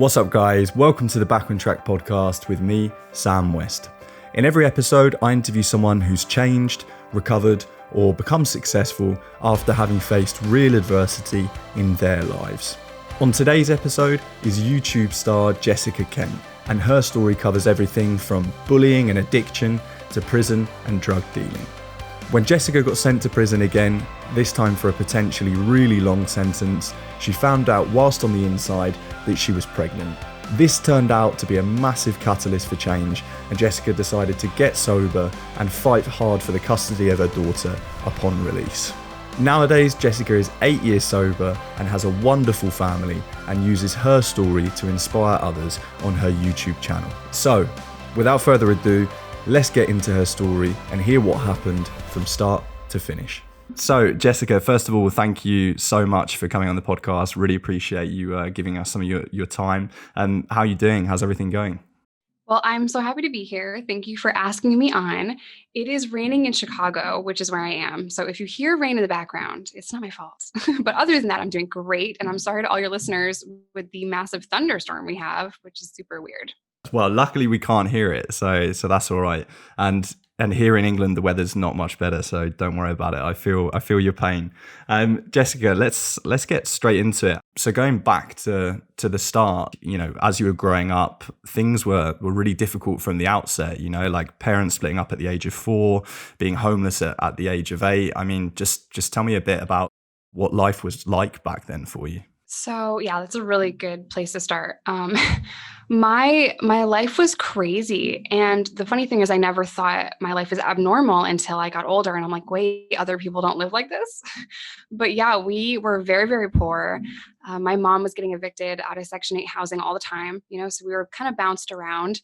What's up, guys? Welcome to the Back on Track podcast with me, Sam West. In every episode, I interview someone who's changed, recovered, or become successful after having faced real adversity in their lives. On today's episode is YouTube star Jessica Kent, and her story covers everything from bullying and addiction to prison and drug dealing. When Jessica got sent to prison again, this time for a potentially really long sentence, she found out whilst on the inside that she was pregnant. This turned out to be a massive catalyst for change, and Jessica decided to get sober and fight hard for the custody of her daughter upon release. Nowadays, Jessica is 8 years sober and has a wonderful family and uses her story to inspire others on her YouTube channel. So, without further ado, let's get into her story and hear what happened from start to finish. So, Jessica, first of all, thank you so much for coming on the podcast. Really appreciate you giving us some of your time. And how are you doing? How's everything going? Well, I'm so happy to be here. Thank you for asking me on. It is raining in Chicago, which is where I am. So if you hear rain in the background, it's not my fault. But other than that, I'm doing great. And I'm sorry to all your listeners with the massive thunderstorm we have, which is super weird. Well, luckily we can't hear it, so that's all right. And here in England, the weather's not much better, so don't worry about it. I feel your pain. Jessica, let's get straight into it. So going back to the start, you know, as you were growing up, things were really difficult from the outset. You know, like parents splitting up at the age of 4, being homeless at the age of 8. I mean, just tell me a bit about what life was like back then for you. So yeah, that's a really good place to start. My life was crazy. And the funny thing is I never thought my life was abnormal until I got older. And I'm like, wait, other people don't live like this. But yeah, we were very, very poor. My mom was getting evicted out of Section 8 housing all the time, so we were kind of bounced around.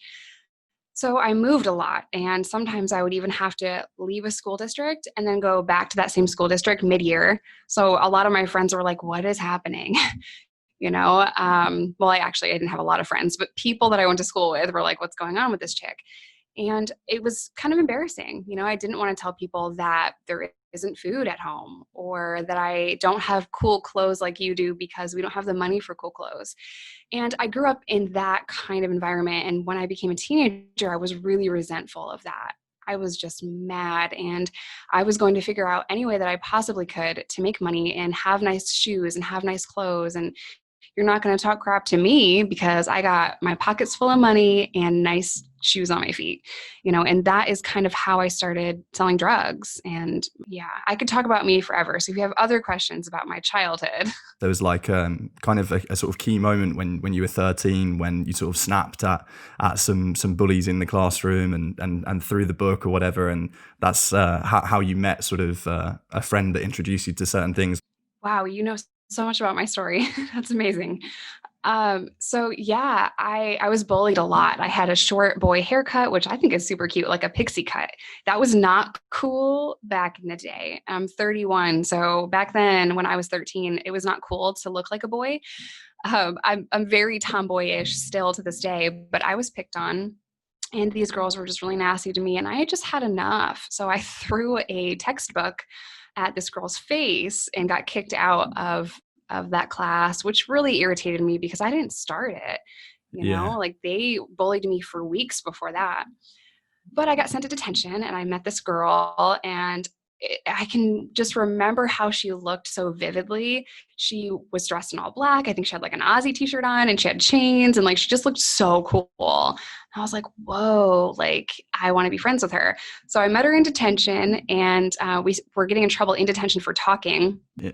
So I moved a lot, and sometimes I would even have to leave a school district and then go back to that same school district mid-year. So a lot of my friends were like, what is happening? Well, I didn't have a lot of friends, but people that I went to school with were like, what's going on with this chick? And it was kind of embarrassing. I didn't want to tell people that there isn't food at home or that I don't have cool clothes like you do because we don't have the money for cool clothes. And I grew up in that kind of environment. And when I became a teenager, I was really resentful of that. I was just mad, and I was going to figure out any way that I possibly could to make money and have nice shoes and have nice clothes. And you're not going to talk crap to me because I got my pockets full of money and nice shoes on my feet, and that is kind of how I started selling drugs. And yeah, I could talk about me forever. So if you have other questions about my childhood. There was like kind of a sort of key moment when you were 13, when you sort of snapped at some bullies in the classroom and through the book or whatever. And that's how you met sort of a friend that introduced you to certain things. Wow, you know so much about my story. That's amazing. So yeah, I was bullied a lot. I had a short boy haircut, which I think is super cute, like a pixie cut. That was not cool back in the day. I'm 31. So back then when I was 13, it was not cool to look like a boy. I'm very tomboyish still to this day, but I was picked on. And these girls were just really nasty to me, and I had just had enough. So I threw a textbook at this girl's face and got kicked out of that class, which really irritated me because I didn't start it. Like they bullied me for weeks before that. But I got sent to detention, and I met this girl, and I can just remember how she looked so vividly. She was dressed in all black. I think she had like an Aussie t-shirt on, and she had chains, and like she just looked so cool. And I was like, whoa, like I want to be friends with her. So I met her in detention, and we were getting in trouble in detention for talking. Yeah.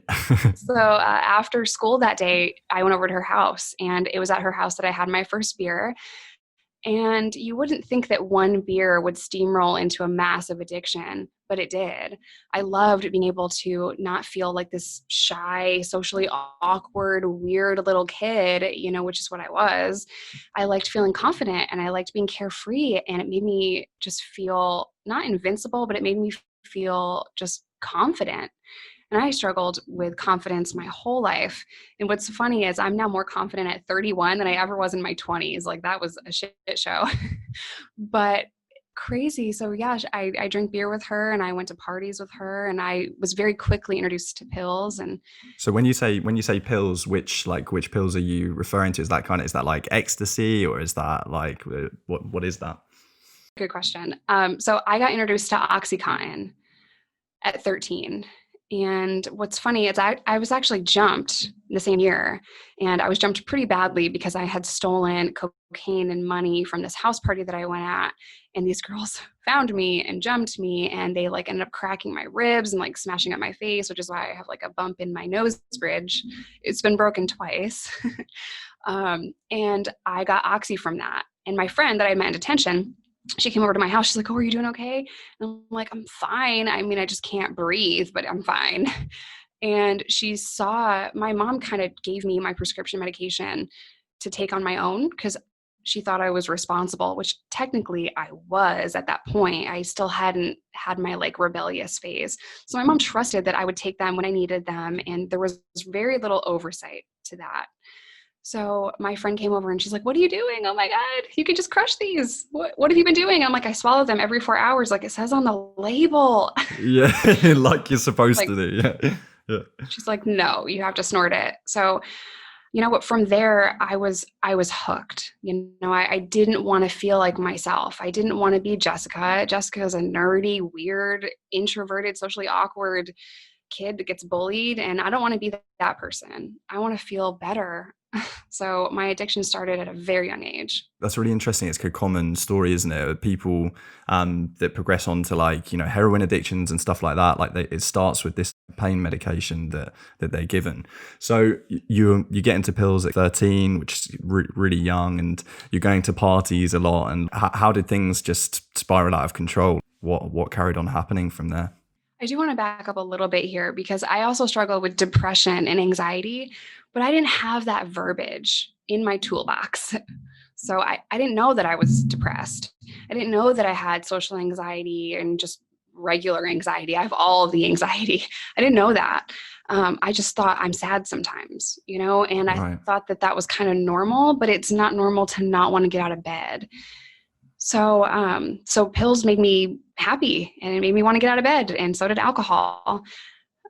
So after school that day, I went over to her house, and it was at her house that I had my first beer. And you wouldn't think that one beer would steamroll into a massive addiction, but it did. I loved being able to not feel like this shy, socially awkward, weird little kid, which is what I was. I liked feeling confident, and I liked being carefree, and it made me just feel not invincible, but it made me feel just confident. And I struggled with confidence my whole life. And what's funny is I'm now more confident at 31 than I ever was in my 20s. Like that was a shit show. But crazy. So yeah, I drink beer with her and I went to parties with her and I was very quickly introduced to pills. And So when you say pills, which pills are you referring to? Is that like ecstasy, or is that like what is that? good question. So I got introduced to Oxycontin at 13. And what's funny is I was actually jumped the same year, and I was jumped pretty badly because I had stolen cocaine and money from this house party that I went at. And these girls found me and jumped me, and they like ended up cracking my ribs and like smashing up my face, which is why I have like a bump in my nose bridge. It's been broken twice. And I got Oxy from that. And my friend that I met in detention, she came over to my house. She's like, "Oh, are you doing okay?" And I'm like, "I'm fine. I mean, I just can't breathe, but I'm fine." And she saw my mom kind of gave me my prescription medication to take on my own because she thought I was responsible, which technically I was at that point. I still hadn't had my like rebellious phase. So my mom trusted that I would take them when I needed them. And there was very little oversight to that. So my friend came over and she's like, "What are you doing? Oh my God, you could just crush these. What have you been doing?" I'm like, "I swallow them every 4 hours, like it says on the label." Yeah, like you're supposed Like, to do. Yeah, yeah. she's like, "No, you have to snort it." So, you know what, from there, I was hooked. You know, I didn't want to feel like myself. I didn't want to be Jessica. Jessica is a nerdy, weird, introverted, socially awkward kid that gets bullied. And I don't want to be that person. I want to feel better. So my addiction started at a very young age. That's really interesting. It's a common story, isn't it? People that progress on to like, heroin addictions and stuff like that. Like it starts with this pain medication that they're given. So you get into pills at 13, which is really young, and you're going to parties a lot. And how did things just spiral out of control? What carried on happening from there? I do want to back up a little bit here because I also struggle with depression and anxiety, but I didn't have that verbiage in my toolbox. So I didn't know that I was depressed. I didn't know that I had social anxiety and just regular anxiety. I have all of the anxiety. I didn't know that. I just thought I'm sad sometimes, and I Right. thought that that was kind of normal, but it's not normal to not want to get out of bed. So pills made me happy and it made me want to get out of bed, and so did alcohol.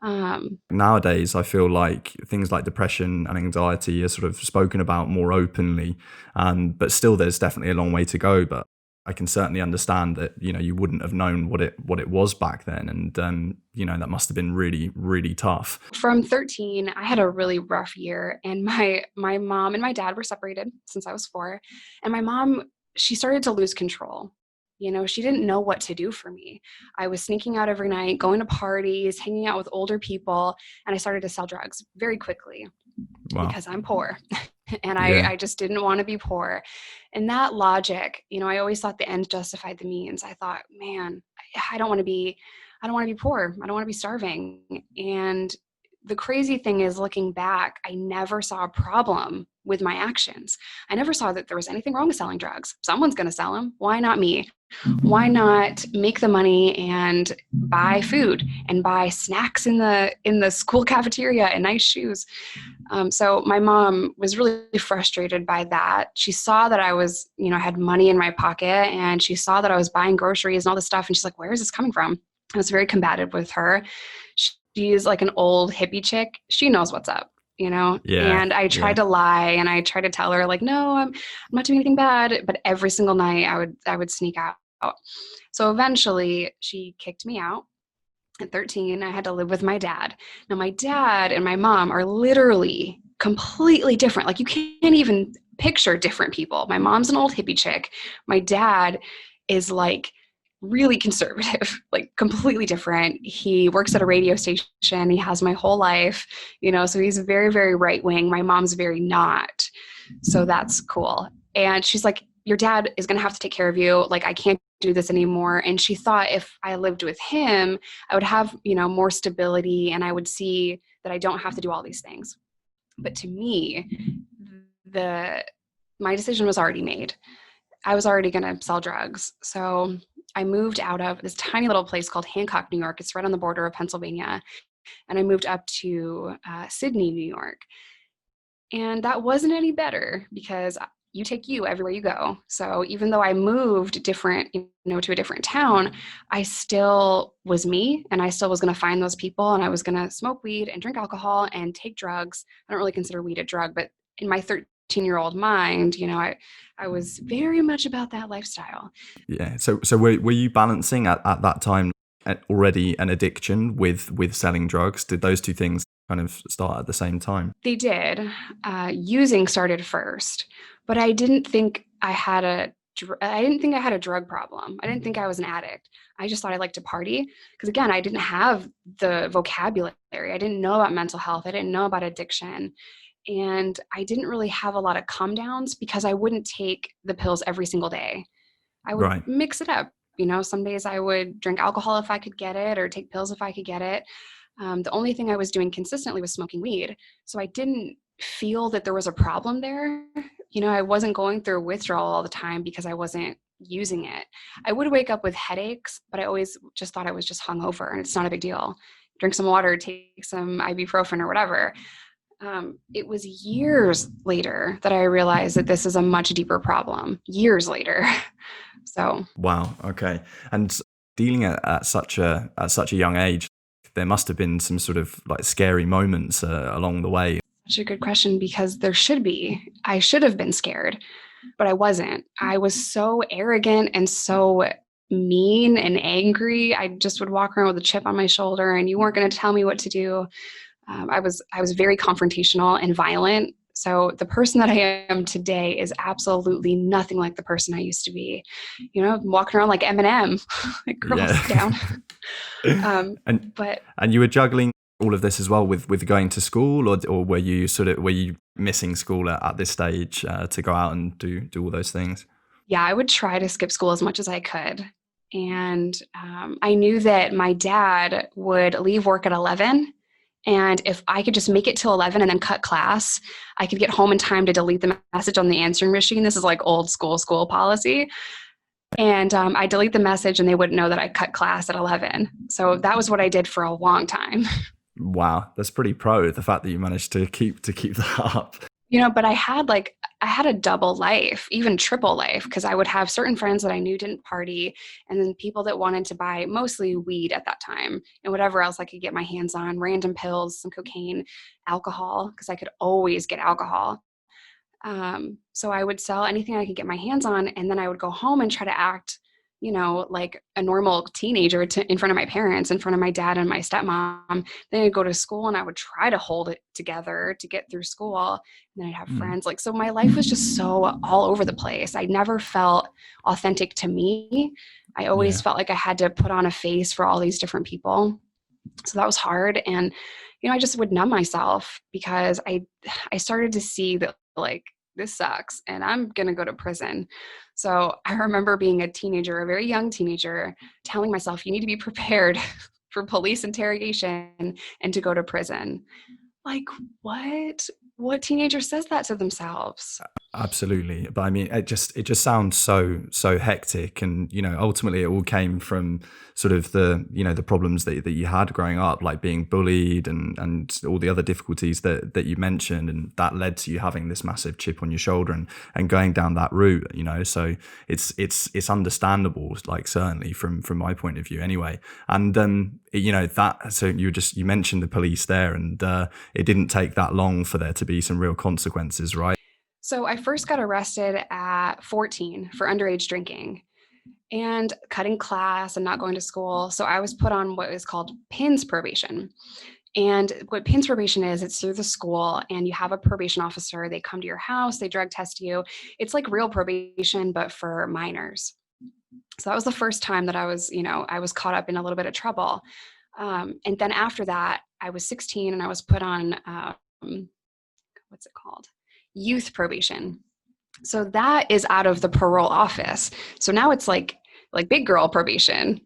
Um, Nowadays, I feel like things like depression and anxiety are sort of spoken about more openly, but still, there's definitely a long way to go. But I can certainly understand that you wouldn't have known what it was back then, and that must have been really really tough. from 13, I had a really rough year, and my mom and my dad were separated since I was 4, and my mom, she started to lose control. She didn't know what to do for me. I was sneaking out every night, going to parties, hanging out with older people, and I started to sell drugs very quickly Wow. because I'm poor. And Yeah. I just didn't want to be poor. And that logic, I always thought the end justified the means. I thought, man, I don't want to be, I don't want to be poor. I don't want to be starving. And the crazy thing is, looking back, I never saw a problem with my actions. I never saw that there was anything wrong with selling drugs. Someone's going to sell them. Why not me? Why not make the money and buy food and buy snacks in the school cafeteria and nice shoes? So my mom was really frustrated by that. She saw that I was, had money in my pocket, and she saw that I was buying groceries and all this stuff. And she's like, "Where is this coming from?" I was very combative with her. She's like an old hippie chick. She knows what's up, Yeah. and I tried Yeah. to lie and I tried to tell her like, "No, I'm not doing anything bad." But every single night I would sneak out. So eventually she kicked me out. At 13, I had to live with my dad. Now, my dad and my mom are literally completely different. Like, you can't even picture different people. My mom's an old hippie chick. My dad is like really conservative, like completely different. He works at a radio station. He has my whole life, so he's very, very right wing. My mom's very not. So that's cool. And she's like, "Your dad is going to have to take care of you. Like, I can't do this anymore." And she thought if I lived with him, I would have, more stability, and I would see that I don't have to do all these things. But to me, my decision was already made. I was already going to sell drugs. So I moved out of this tiny little place called Hancock, New York. It's right on the border of Pennsylvania. And I moved up to Sydney, New York. And that wasn't any better because you take you everywhere you go. So even though I moved to a different town, I still was me, and I still was going to find those people, and I was going to smoke weed and drink alcohol and take drugs. I don't really consider weed a drug, but in my 13-year-old mind, I was very much about that lifestyle. Yeah. So were you balancing at that time already an addiction with selling drugs? Did those two things kind of start at the same time? They did. Using started first, but I didn't think I had a drug problem. I didn't think I was an addict. I just thought I liked to party because, again, I didn't have the vocabulary. I didn't know about mental health. I didn't know about addiction. And I didn't really have a lot of come downs because I wouldn't take the pills every single day. I would Right. mix it up. Some days I would drink alcohol if I could get it, or take pills if I could get it. The only thing I was doing consistently was smoking weed. So I didn't feel that there was a problem there. I wasn't going through withdrawal all the time because I wasn't using it. I would wake up with headaches, but I always just thought I was just hungover, and it's not a big deal. Drink some water, take some ibuprofen or whatever. It was years later that I realized that this is a much deeper problem. Years later. So. Wow. Okay. And dealing at such a young age, there must have been some sort of like scary moments along the way. Such a good question, because there should be. I should have been scared, but I wasn't. I was so arrogant and so mean and angry. I just would walk around with a chip on my shoulder, and you weren't going to tell me what to do. I was very confrontational and violent. So the person that I am today is absolutely nothing like the person I used to be. I'm walking around like Eminem, like girls down. And you were juggling all of this as well with going to school, or were you missing school at this stage to go out and do all those things? Yeah, I would try to skip school as much as I could. And I knew that my dad would leave work at 11. And if I could just make it till 11 and then cut class, I could get home in time to delete the message on the answering machine. This is like old school policy. And I delete the message, and they wouldn't know that I cut class at 11. So that was what I did for a long time. Wow, that's pretty pro, the fact that you managed to keep that up. But I had a double life, even triple life, because I would have certain friends that I knew didn't party, and then people that wanted to buy mostly weed at that time and whatever else I could get my hands on, random pills, some cocaine, alcohol, because I could always get alcohol. So I would sell anything I could get my hands on, and then I would go home and try to act, like a normal teenager in front of my parents, in front of my dad and my stepmom. Then I'd go to school, and I would try to hold it together to get through school. And then I'd have friends. So my life was just so all over the place. I never felt authentic to me. I always felt like I had to put on a face for all these different people. So that was hard. And, I just would numb myself because I started to see that, like, this sucks and I'm going to go to prison. So I remember being a teenager, a very young teenager, telling myself, you need to be prepared for police interrogation and to go to prison. Like, what teenager says that to themselves? Absolutely. But I mean, it just sounds so hectic. And, ultimately it all came from sort of the problems that you had growing up, like being bullied and all the other difficulties that you mentioned. And that led to you having this massive chip on your shoulder and going down that route, so it's understandable, like certainly from my point of view anyway. And, so you mentioned the police there, and it didn't take that long for there to be some real consequences, right? So I first got arrested at 14 for underage drinking and cutting class and not going to school. So I was put on what is called PINS probation. And what PINS probation is, it's through the school, and you have a probation officer. They come to your house, they drug test you. It's like real probation, but for minors. So that was the first time that I was caught up in a little bit of trouble. And then after that, I was 16 and I was put on, what's it called? Youth probation. So that is out of the parole office. So now it's like big girl probation,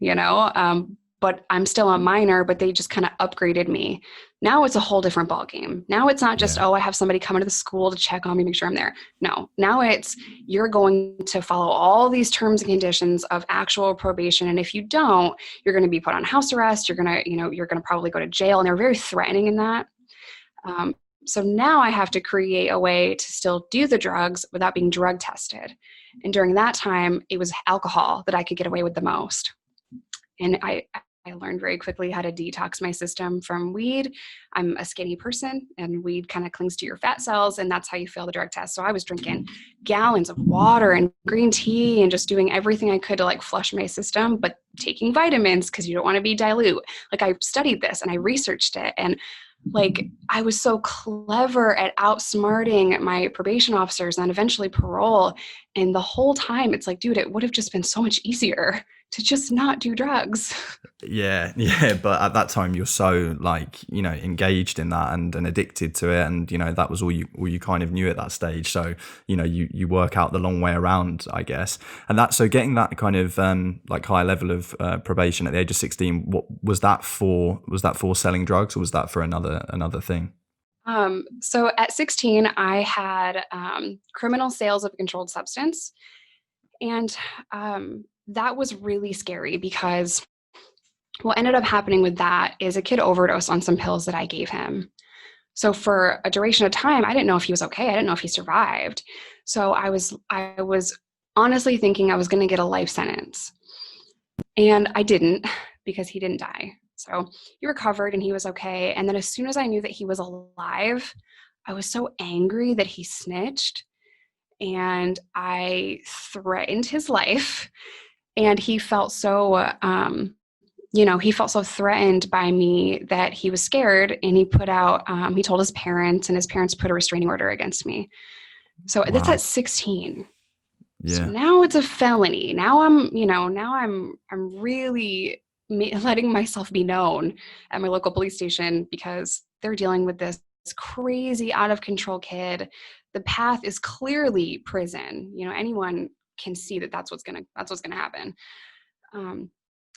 but I'm still a minor, but they just kind of upgraded me. Now it's a whole different ballgame. Now it's not just, I have somebody coming to the school to check on me, make sure I'm there. No, now it's, you're going to follow all these terms and conditions of actual probation. And if you don't, you're going to be put on house arrest. You're going to probably go to jail. And they're very threatening in that. So now I have to create a way to still do the drugs without being drug tested. And during that time, it was alcohol that I could get away with the most. And I learned very quickly how to detox my system from weed. I'm a skinny person, and weed kind of clings to your fat cells, and that's how you fail the drug test. So I was drinking gallons of water and green tea and just doing everything I could to like flush my system, but taking vitamins because you don't want to be dilute. Like I studied this and I researched it, and like I was so clever at outsmarting my probation officers and eventually parole. And the whole time it's like, dude, it would have just been so much easier to just not do drugs. Yeah, yeah, but at that time you're so like, engaged in that and addicted to it, and that was all you kind of knew at that stage. So you work out the long way around, I guess. And that, so getting that kind of like higher level of probation at the age of 16, what was that for? Was that for selling drugs, or was that for another thing? So at 16, I had criminal sales of a controlled substance, and that was really scary because what ended up happening with that is a kid overdosed on some pills that I gave him. So for a duration of time, I didn't know if he was okay. I didn't know if he survived. So I was honestly thinking I was going to get a life sentence. And I didn't, because he didn't die. So he recovered and he was okay. And then as soon as I knew that he was alive, I was so angry that he snitched, and I threatened his life. And he felt so he felt so threatened by me that he was scared, and he told his parents, and his parents put a restraining order against me. So that's at 16. So Yeah. now it's a felony. Now I'm really letting myself be known at my local police station because they're dealing with this crazy out of control kid. The path is clearly prison. Anyone can see that that's what's gonna happen.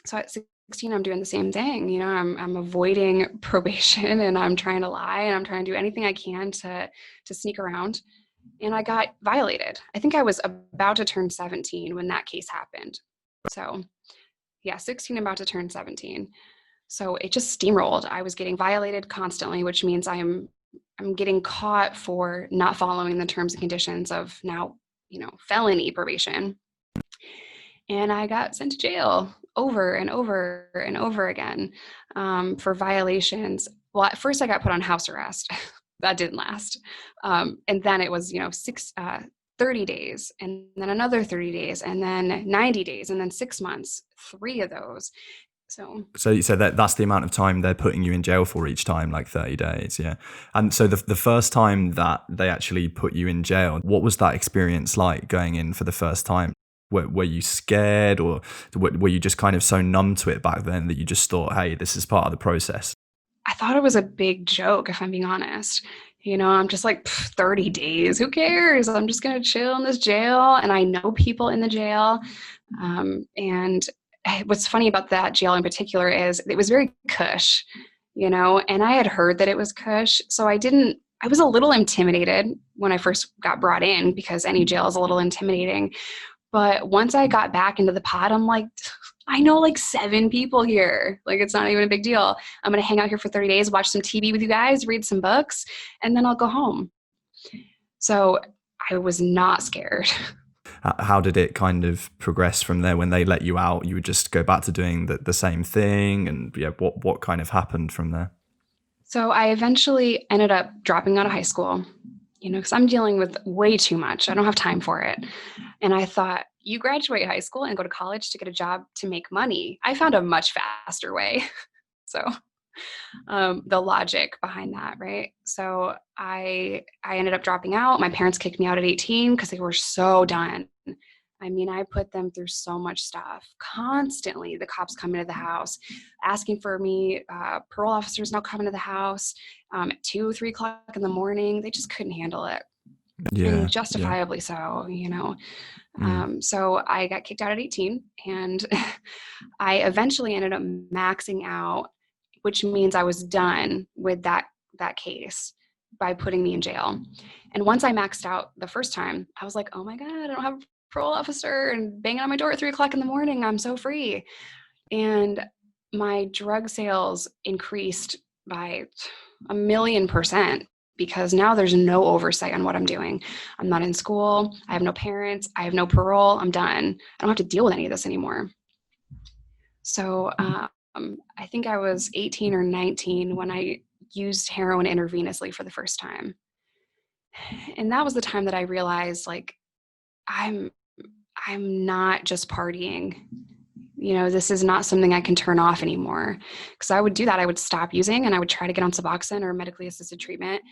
So at 16, I'm doing the same thing. I'm avoiding probation, and I'm trying to lie, and I'm trying to do anything I can to sneak around. And I got violated. I think I was about to turn 17 when that case happened. So yeah, 16, about to turn 17. So it just steamrolled. I was getting violated constantly, which means I'm getting caught for not following the terms and conditions of now, felony probation. And I got sent to jail over and over and over again for violations. Well, at first I got put on house arrest. That didn't last. And then it was, 30 days, and then another 30 days, and then 90 days, and then 6 months, 3 of those. So you said that's the amount of time they're putting you in jail for each time, like 30 days. Yeah. And so the first time that they actually put you in jail, what was that experience like going in for the first time? Were you scared, or were you just kind of so numb to it back then that you just thought, hey, this is part of the process? I thought it was a big joke, if I'm being honest. I'm just like, 30 days, who cares? I'm just going to chill in this jail. And I know people in the jail. And what's funny about that jail in particular is it was very cush, and I had heard that it was cush. So I was a little intimidated when I first got brought in, because any jail is a little intimidating. But once I got back into the pod, I'm like, I know like 7 people here. Like, it's not even a big deal. I'm going to hang out here for 30 days, watch some TV with you guys, read some books, and then I'll go home. So I was not scared. How did it kind of progress from there? When they let you out, you would just go back to doing the same thing? And yeah, what kind of happened from there? So I eventually ended up dropping out of high school, because I'm dealing with way too much. I don't have time for it. And I thought, you graduate high school and go to college to get a job to make money. I found a much faster way. So the logic behind that, right? So I ended up dropping out. My parents kicked me out at 18 because they were so done. I mean, I put them through so much stuff. Constantly, the cops come into the house asking for me. Parole officers now come into the house at 2, 3 o'clock in the morning. They just couldn't handle it. Yeah. And justifiably so, So I got kicked out at 18, and I eventually ended up maxing out, which means I was done with that case by putting me in jail. And once I maxed out the first time, I was like, oh my God, I don't have a parole officer and banging on my door at 3 o'clock in the morning. I'm so free. And my drug sales increased by 1,000,000% because now there's no oversight on what I'm doing. I'm not in school. I have no parents. I have no parole. I'm done. I don't have to deal with any of this anymore. So I think I was 18 or 19 when I used heroin intravenously for the first time. And that was the time that I realized, like, I'm not just partying. This is not something I can turn off anymore. Because I would do that. I would stop using and I would try to get on Suboxone or medically assisted treatment.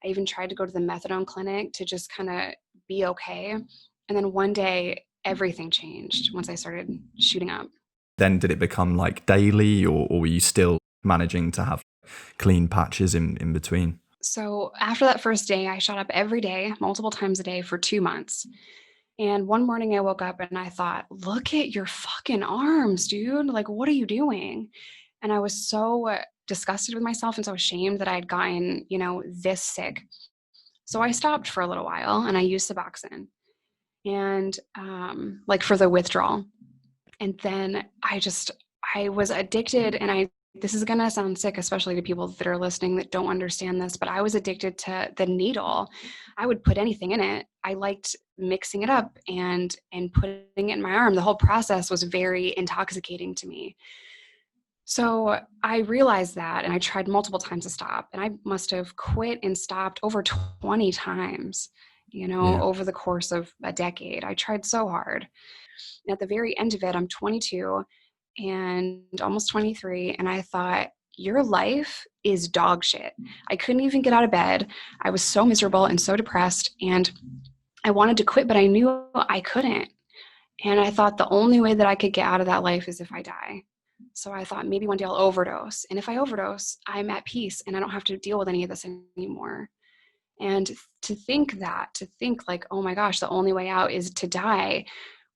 I even tried to go to the methadone clinic to just kind of be okay. And then one day, everything changed once I started shooting up. Then did it become like daily, or were you still managing to have clean patches in between? So after that first day, I shot up every day, multiple times a day for 2 months. And one morning I woke up and I thought, look at your fucking arms, dude. Like, what are you doing? And I was so disgusted with myself and so ashamed that I had gotten, this sick. So I stopped for a little while and I used Suboxone and like for the withdrawal. And then I was addicted, and this is going to sound sick, especially to people that are listening that don't understand this, but I was addicted to the needle. I would put anything in it. I liked mixing it up and putting it in my arm. The whole process was very intoxicating to me. So I realized that, and I tried multiple times to stop, and I must have quit and stopped over 20 times, over the course of a decade. I tried so hard. And at the very end of it, I'm 22 and almost 23. And I thought, your life is dog shit. I couldn't even get out of bed. I was so miserable and so depressed. And I wanted to quit, but I knew I couldn't. And I thought the only way that I could get out of that life is if I die. So I thought maybe one day I'll overdose. And if I overdose, I'm at peace and I don't have to deal with any of this anymore. And to think like, oh my gosh, the only way out is to die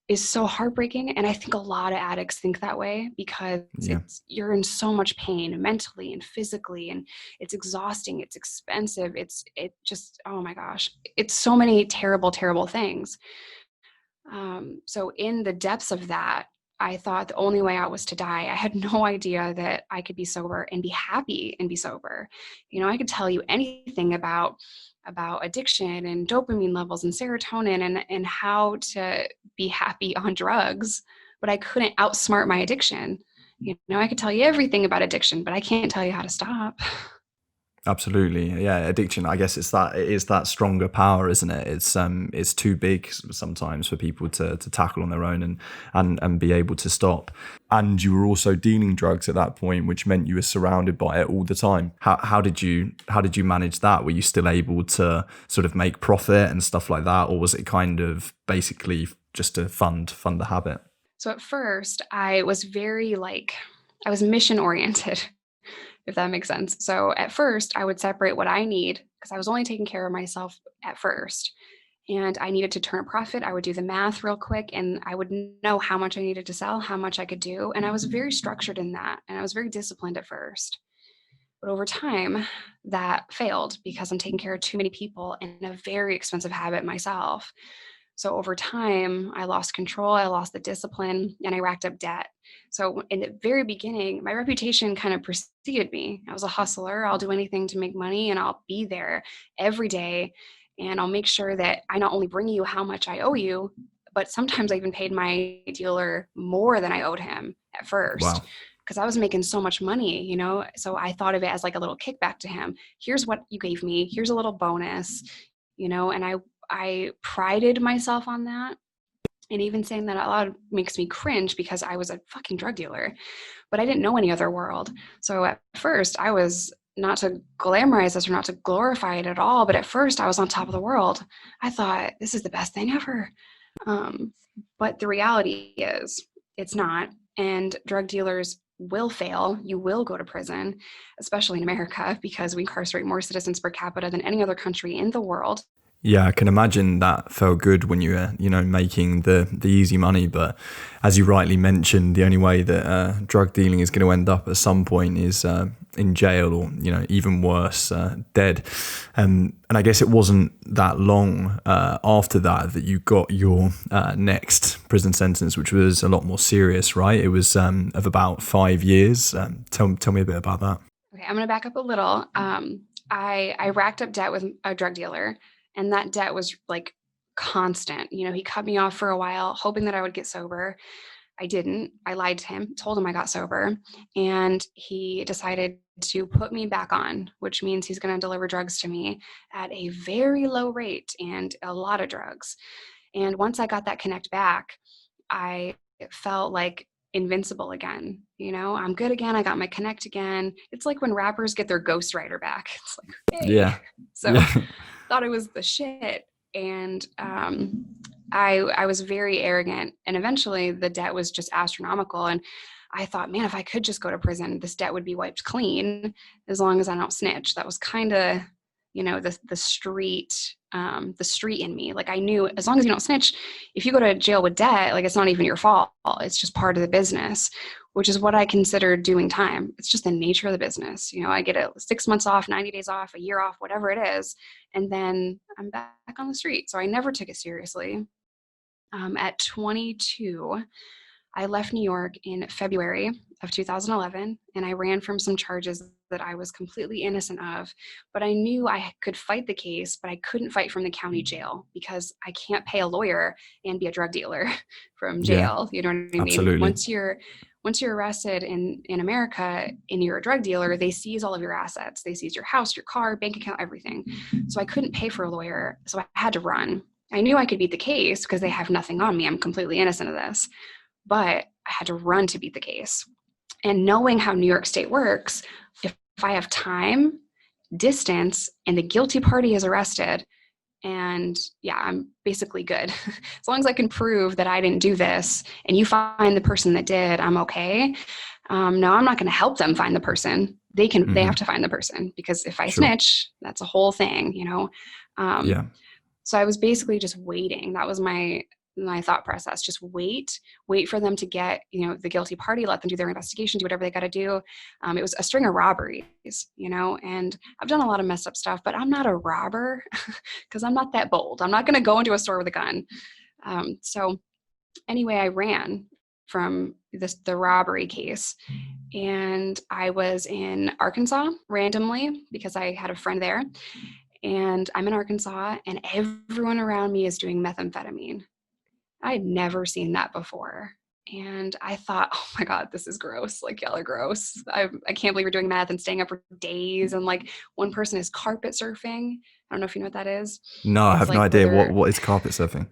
is so heartbreaking. And I think a lot of addicts think that way because you're in so much pain mentally and physically, and it's exhausting. It's expensive. It just, oh my gosh, it's so many terrible, terrible things. So in the depths of that, I thought the only way out was to die. I had no idea that I could be sober and be happy and be sober. I could tell you anything about addiction and dopamine levels and serotonin and how to be happy on drugs, but I couldn't outsmart my addiction. I could tell you everything about addiction, but I can't tell you how to stop. Absolutely. Yeah. Addiction, I guess it is that stronger power, isn't it? It's too big sometimes for people to tackle on their own and be able to stop. And you were also dealing drugs at that point, which meant you were surrounded by it all the time. How did you manage that? Were you still able to sort of make profit and stuff like that? Or was it kind of basically just to fund the habit? So at first I was I was mission oriented, if that makes sense. So at first I would separate what I need because I was only taking care of myself at first. And I needed to turn a profit. I would do the math real quick and I would know how much I needed to sell, how much I could do. And I was very structured in that. And I was very disciplined at first. But over time, that failed because I'm taking care of too many people and a very expensive habit myself. So over time, I lost control, I lost the discipline, and I racked up debt. So in the very beginning, my reputation kind of preceded me. I was a hustler. I'll do anything to make money and I'll be there every day. And I'll make sure that I not only bring you how much I owe you, but sometimes I even paid my dealer more than I owed him at first. Wow. Because I was making so much money, so I thought of it as like a little kickback to him. Here's what you gave me. Here's a little bonus, and I prided myself on that. And even saying that out loud makes me cringe because I was a fucking drug dealer, but I didn't know any other world. So at first I was, not to glamorize this or not to glorify it at all, but at first I was on top of the world. I thought this is the best thing ever. But the reality is it's not. And drug dealers will fail. You will go to prison, especially in America, because we incarcerate more citizens per capita than any other country in the world. Yeah, I can imagine that felt good when you were, making the easy money. But as you rightly mentioned, the only way that drug dealing is going to end up at some point is in jail or, even worse, dead. And I guess it wasn't that long after that you got your next prison sentence, which was a lot more serious, right? It was of about 5 years. Tell me a bit about that. Okay, I'm going to back up a little. I racked up debt with a drug dealer, and that debt was like constant. He cut me off for a while, hoping that I would get sober. I didn't. I lied to him, told him I got sober, and he decided to put me back on, which means he's going to deliver drugs to me at a very low rate and a lot of drugs. And once I got that connect back, I felt like invincible again. I'm good again. I got my connect again. It's like when rappers get their ghostwriter back. It's like, hey. Yeah. So thought it was the shit. And I was very arrogant. And eventually the debt was just astronomical. And I thought, man, if I could just go to prison, this debt would be wiped clean as long as I don't snitch. That was kind of, the street in me. Like I knew as long as you don't snitch, if you go to jail with debt, like it's not even your fault. It's just part of the business, which is what I consider doing time. It's just the nature of the business. I get 6 months off, 90 days off, a year off, whatever it is. And then I'm back on the street. So I never took it seriously. At 22, I left New York in February of 2011, and I ran from some charges that I was completely innocent of, but I knew I could fight the case, but I couldn't fight from the county jail because I can't pay a lawyer and be a drug dealer from jail. You know what I mean? Absolutely. Once you're arrested in America and you're a drug dealer, they seize all of your assets. They seize your house, your car, bank account, everything. So I couldn't pay for a lawyer. So I had to run. I knew I could beat the case because they have nothing on me. I'm completely innocent of this, but I had to run to beat the case. And knowing how New York State works, if I have time, distance, and the guilty party is arrested, and I'm basically good. As long as I can prove that I didn't do this and you find the person that did, I'm okay. No, I'm not going to help them find the person. They have to find the person, because if I snitch, that's a whole thing, So I was basically just waiting. That was my thought process. Just wait for them to get, the guilty party, let them do their investigation, do whatever they got to do. It was a string of robberies, and I've done a lot of messed up stuff, but I'm not a robber because I'm not that bold. I'm not going to go into a store with a gun. So anyway, I ran from the robbery case, and I was in Arkansas randomly because I had a friend there, and I'm in Arkansas, and everyone around me is doing methamphetamine. I had never seen that before. And I thought, oh my God, this is gross. Like, y'all are gross. I can't believe we're doing meth and staying up for days. And like one person is carpet surfing. I don't know if you know what that is. No, I have no idea. What is carpet surfing?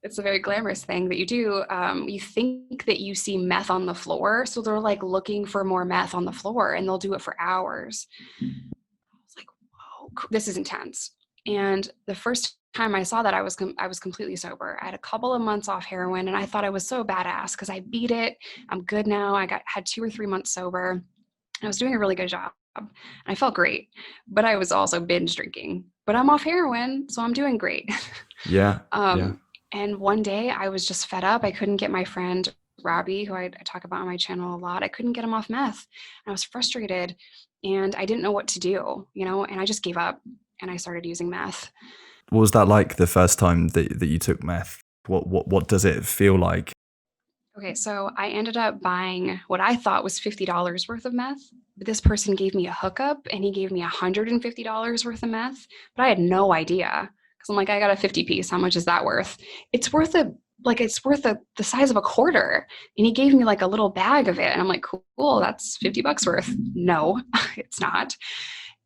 It's a very glamorous thing that you do. You think that you see meth on the floor. So they're like looking for more meth on the floor, and they'll do it for hours. I was like, whoa, this is intense. And the first time I saw that, I was completely sober. I had a couple of months off heroin, and I thought I was so badass because I beat it. I'm good now. I had 2 or 3 months sober, and I was doing a really good job. And I felt great, but I was also binge drinking. But I'm off heroin, so I'm doing great. Yeah. And one day I was just fed up. I couldn't get my friend Robbie, who I talk about on my channel a lot, I couldn't get him off meth. And I was frustrated, and I didn't know what to do, and I just gave up, and I started using meth. What was that like the first time that you took meth? What does it feel like? Okay, so I ended up buying what I thought was $50 worth of meth, but this person gave me a hookup, and he gave me $150 worth of meth, but I had no idea, because I'm like, I got a 50 piece. How much is that worth? It's worth the size of a quarter. And he gave me like a little bag of it. And I'm like, cool, that's $50 worth. No, it's not.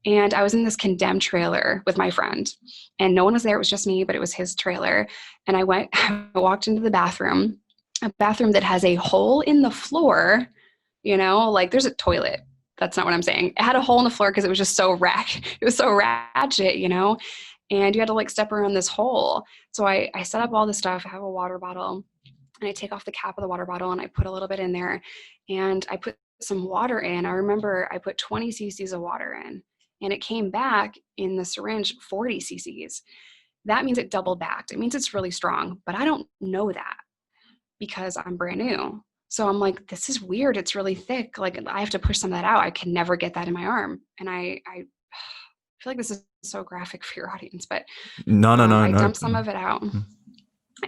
And I was in this condemned trailer with my friend, and no one was there. It was just me, but it was his trailer. And I walked into the bathroom, a bathroom that has a hole in the floor, like there's a toilet. That's not what I'm saying. It had a hole in the floor because it was just so it was so ratchet, and you had to like step around this hole. So I set up all this stuff. I have a water bottle, and I take off the cap of the water bottle, and I put a little bit in there, and I put some water in. I remember I put 20 cc's of water in, and it came back in the syringe 40 cc's. That means it double backed. It means it's really strong, but I don't know that because I'm brand new. So I'm like, this is weird. It's really thick. Like, I have to push some of that out. I can never get that in my arm. And I feel like this is so graphic for your audience, but no. I dumped some of it out.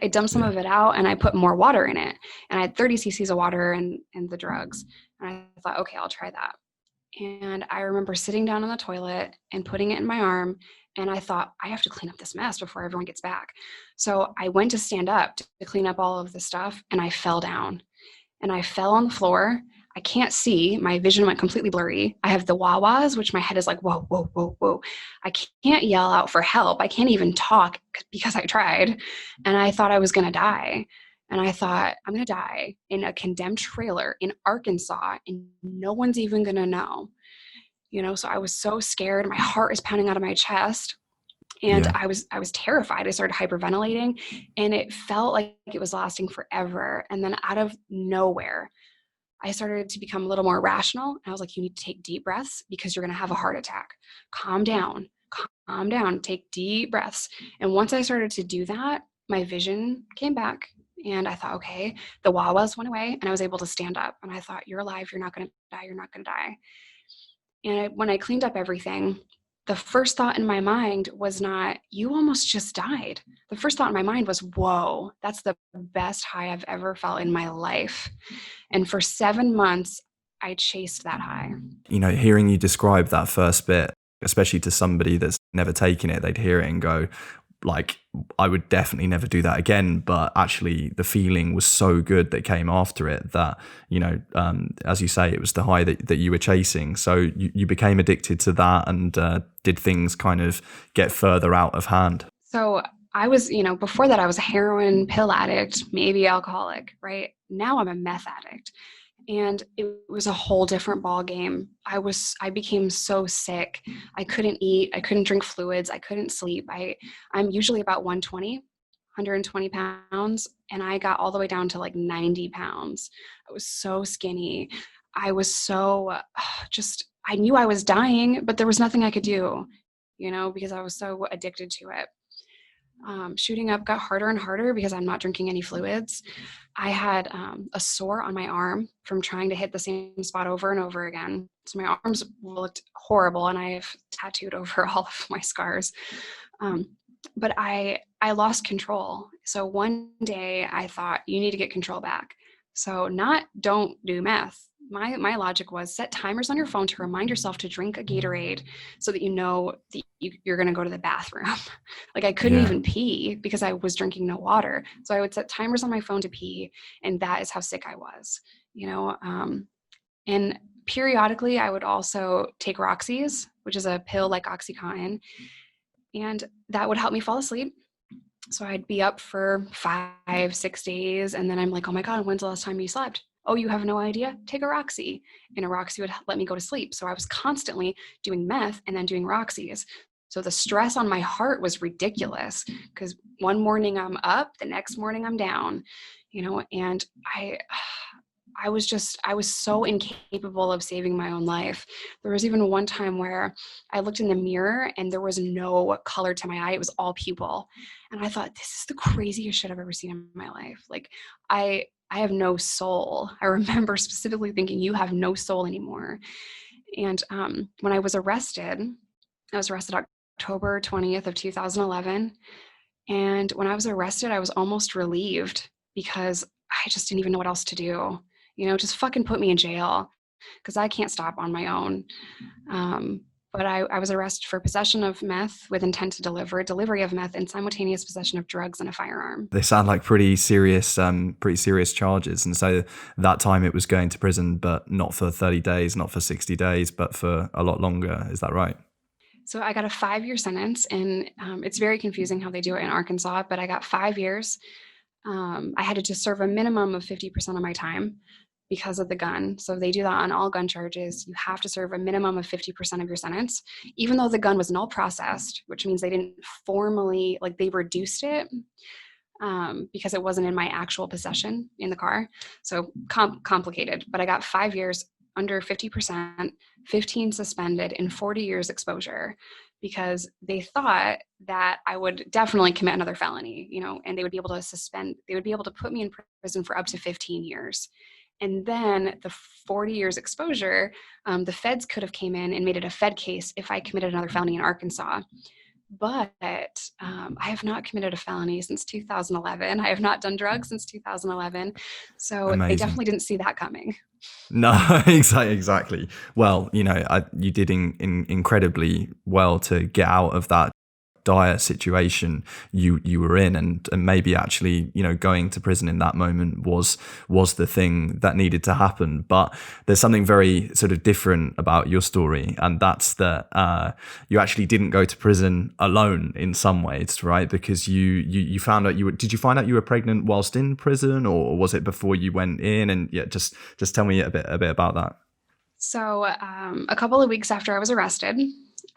I dumped some of it out, and I put more water in it. And I had 30 cc's of water and the drugs. And I thought, okay, I'll try that. And I remember sitting down on the toilet and putting it in my arm. And I thought, I have to clean up this mess before everyone gets back. So I went to stand up to clean up all of the stuff, and I fell down. And I fell on the floor. I can't see. My vision went completely blurry. I have the wah-wahs, which my head is like, whoa, whoa, whoa, whoa. I can't yell out for help. I can't even talk because I tried. And I thought I was going to die. And I thought, I'm going to die in a condemned trailer in Arkansas, and no one's even going to know. So I was so scared. My heart is pounding out of my chest. And Yeah. I was terrified. I started hyperventilating, and it felt like it was lasting forever. And then out of nowhere, I started to become a little more rational. I was like, you need to take deep breaths because you're going to have a heart attack. Calm down, take deep breaths. And once I started to do that, my vision came back, and I thought, okay, the wah-wahs went away, and I was able to stand up. And I thought, you're alive. You're not going to die. You're not going to die. And when I cleaned up everything, the first thought in my mind was not, you almost just died. The first thought in my mind was, whoa, that's the best high I've ever felt in my life. And for 7 months, I chased that high. Hearing you describe that first bit, especially to somebody that's never taken it, they'd hear it and go, like, I would definitely never do that again. But actually the feeling was so good that came after it that, as you say, it was the high that you were chasing. So you became addicted to that, and did things kind of get further out of hand? So I was, before that, I was a heroin pill addict, maybe alcoholic, right? Now I'm a meth addict. And it was a whole different ball game. I became so sick. I couldn't eat. I couldn't drink fluids. I couldn't sleep. I'm usually about 120 pounds. And I got all the way down to like 90 pounds. I was so skinny. I was so I knew I was dying, but there was nothing I could do, because I was so addicted to it. Shooting up got harder and harder because I'm not drinking any fluids. I had a sore on my arm from trying to hit the same spot over and over again. So my arms looked horrible, and I've tattooed over all of my scars. But I lost control. So one day I thought, you need to get control back. So don't do meth. My logic was set timers on your phone to remind yourself to drink a Gatorade so that you know that you're going to go to the bathroom. Like I couldn't even pee because I was drinking no water. So I would set timers on my phone to pee, and that is how sick I was, and periodically I would also take Roxy's, which is a pill like Oxycontin, and that would help me fall asleep. So I'd be up for 5-6 days, and then I'm like, oh my God, when's the last time you slept? Oh, you have no idea? Take a Roxy. And a Roxy would let me go to sleep. So I was constantly doing meth and then doing Roxy's. So the stress on my heart was ridiculous because one morning I'm up, the next morning I'm down, and I was so incapable of saving my own life. There was even one time where I looked in the mirror and there was no color to my eye. It was all pupil. And I thought, this is the craziest shit I've ever seen in my life. Like I have no soul. I remember specifically thinking, you have no soul anymore. And when I was arrested October 20th of 2011. And when I was arrested, I was almost relieved because I just didn't even know what else to do. Just fucking put me in jail because I can't stop on my own. But I was arrested for possession of meth with intent to delivery of meth, and simultaneous possession of drugs and a firearm. They sound like pretty serious charges. And so that time it was going to prison, but not for 30 days, not for 60 days, but for a lot longer. Is that right? So I got a 5-year sentence, and it's very confusing how they do it in Arkansas, but I got 5 years. I had to just serve a minimum of 50% of my time because of the gun. So they do that on all gun charges. You have to serve a minimum of 50% of your sentence, even though the gun was null processed, which means they didn't formally, like they reduced it because it wasn't in my actual possession in the car. So complicated, but I got 5 years under 50%, 15 suspended, and 40 years exposure because they thought that I would definitely commit another felony, and they would be able to put me in prison for up to 15 years. And then the 40 years exposure, the feds could have came in and made it a Fed case if I committed another felony in Arkansas. But I have not committed a felony since 2011. I have not done drugs since 2011. So they Amazing. definitely didn't see that coming. No, exactly. Well, you did incredibly well to get out of that dire situation you were in, and maybe actually going to prison in that moment was the thing that needed to happen. But there's something very sort of different about your story, and that's that you actually didn't go to prison alone in some ways, right? Because you found out did you find out you were pregnant whilst in prison, or was it before you went in? And yeah, just tell me a bit about that. So a couple of weeks after I was arrested,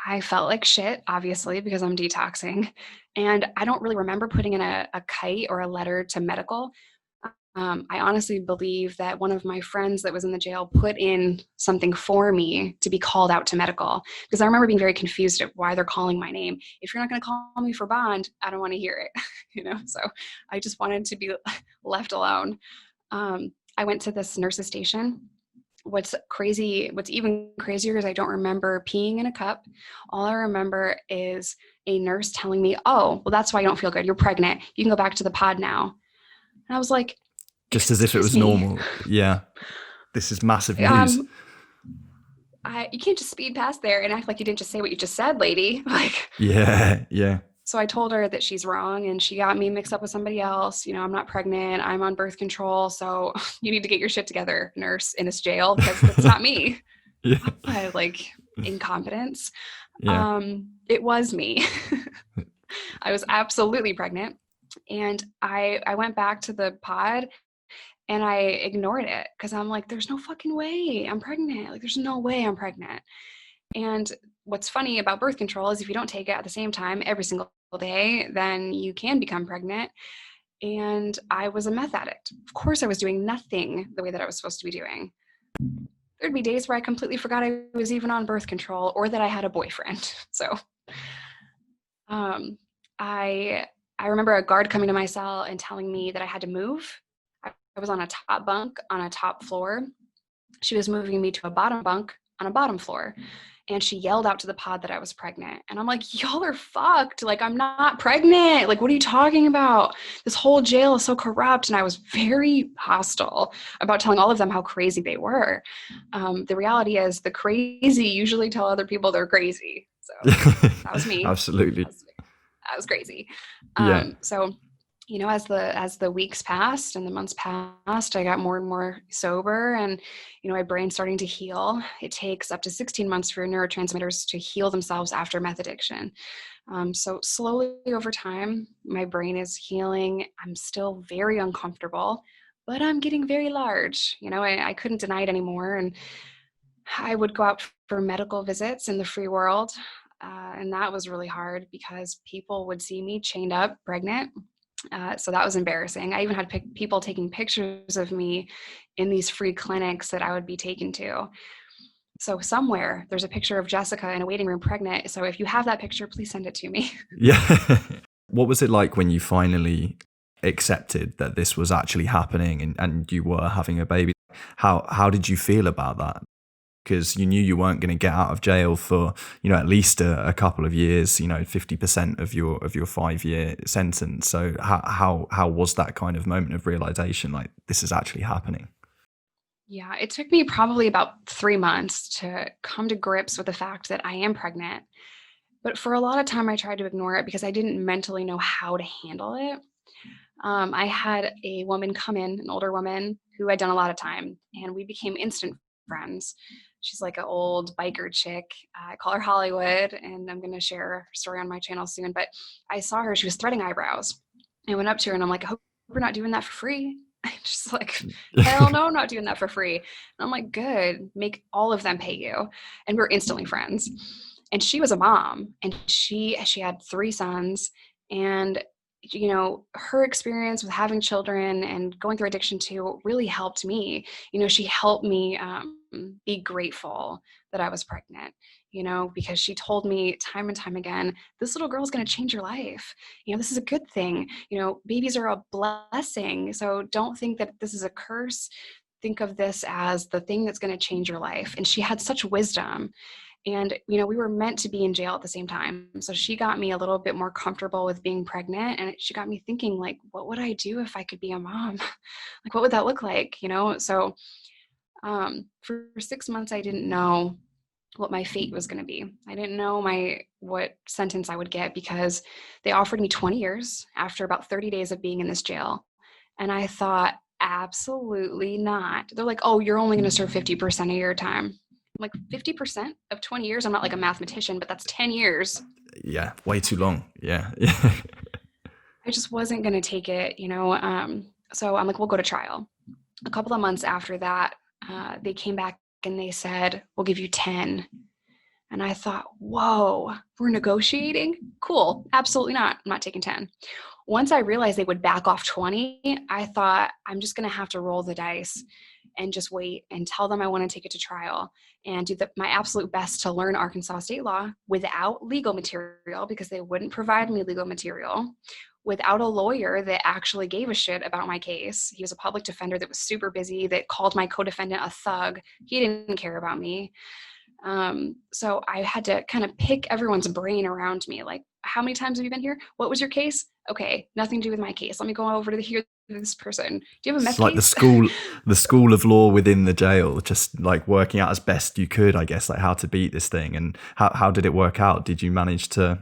I felt like shit, obviously, because I'm detoxing. And I don't really remember putting in a kite or a letter to medical. I honestly believe that one of my friends that was in the jail put in something for me to be called out to medical, because I remember being very confused at why they're calling my name. If you're not going to call me for bond, I don't want to hear it. So I just wanted to be left alone. I went to this nurse's station. What's even crazier is I don't remember peeing in a cup. All I remember is a nurse telling me, "Oh, well, that's why you don't feel good. You're pregnant. You can go back to the pod now." And I was like, Just as if it "Excuse was me. normal. Yeah, this is massive news. You can't just speed past there and act like you didn't just say what you just said, lady." Like, Yeah. so I told her that she's wrong and she got me mixed up with somebody else. I'm not pregnant. I'm on birth control. So you need to get your shit together, nurse, in this jail, because it's not me. Yeah. Like incompetence. Yeah. It was me. I was absolutely pregnant. And I went back to the pod and I ignored it because I'm like, there's no fucking way I'm pregnant. Like, there's no way I'm pregnant. And what's funny about birth control is if you don't take it at the same time every single day, then you can become pregnant. And I was a meth addict. Of course, I was doing nothing the way that I was supposed to be doing. There'd be days where I completely forgot I was even on birth control or that I had a boyfriend. So I I remember a guard coming to my cell and telling me that I had to move. I was on a top bunk on a top floor. She was moving me to a bottom bunk on a bottom floor. And she yelled out to the pod that I was pregnant. And I'm like, y'all are fucked. Like, I'm not pregnant. Like, what are you talking about? This whole jail is so corrupt. And I was very hostile about telling all of them how crazy they were. The reality is the crazy usually tell other people they're crazy. So that was me. Absolutely. I was crazy. Yeah. So as the weeks passed and the months passed, I got more and more sober, and my brain's starting to heal. It takes up to 16 months for neurotransmitters to heal themselves after meth addiction. So slowly over time, my brain is healing. I'm still very uncomfortable, but I'm getting very large. I couldn't deny it anymore, and I would go out for medical visits in the free world. And that was really hard because people would see me chained up, pregnant. So that was embarrassing. I even had people taking pictures of me in these free clinics that I would be taken to. So somewhere there's a picture of Jessica in a waiting room pregnant. So if you have that picture, please send it to me. Yeah. What was it like when you finally accepted that this was actually happening and you were having a baby? How did you feel about that? Because you knew you weren't going to get out of jail for at least a couple of years, 50% of your 5-year sentence. So how was that kind of moment of realization, like this is actually happening? Yeah, it took me probably about 3 months to come to grips with the fact that I am pregnant. But for a lot of time, I tried to ignore it because I didn't mentally know how to handle it. I had a woman come in, an older woman who had done a lot of time, and we became instant friends. She's like an old biker chick. I call her Hollywood, and I'm going to share her story on my channel soon. But I saw her, she was threading eyebrows. I went up to her and I'm like, I hope we're not doing that for free. She's like, hell no, I'm not doing that for free. And I'm like, good, make all of them pay you. And we're instantly friends. And she was a mom, and she had 3 sons, and her experience with having children and going through addiction too really helped me. She helped me be grateful that I was pregnant, because she told me time and time again, this little girl is going to change your life. This is a good thing. Babies are a blessing. So don't think that this is a curse. Think of this as the thing that's going to change your life. And she had such wisdom. And, we were meant to be in jail at the same time. So she got me a little bit more comfortable with being pregnant. And she got me thinking, like, what would I do if I could be a mom? Like, what would that look like? So for 6 months, I didn't know what my fate was going to be. I didn't know what sentence I would get, because they offered me 20 years after about 30 days of being in this jail. And I thought, absolutely not. They're like, oh, you're only going to serve 50% of your time. I'm like, 50% of 20 years? I'm not like a mathematician, but that's 10 years. Yeah, way too long. Yeah. I just wasn't going to take it, so I'm like, we'll go to trial. A couple of months after that, they came back and they said, we'll give you 10. And I thought, whoa, we're negotiating? Cool. Absolutely not. I'm not taking 10. Once I realized they would back off 20, I thought, I'm just going to have to roll the dice and just wait and tell them I want to take it to trial and do my absolute best to learn Arkansas state law without legal material, because they wouldn't provide me legal material, without a lawyer that actually gave a shit about my case. He was a public defender that was super busy, that called my co-defendant a thug. He didn't care about me. So I had to kind of pick everyone's brain around me. Like, how many times have you been here? What was your case? Okay, nothing to do with my case. Let me go over to hear this person. Do you have a meth It's like case? the school of law within the jail, just like working out as best you could, I guess, like how to beat this thing. And how did it work out? Did you manage to,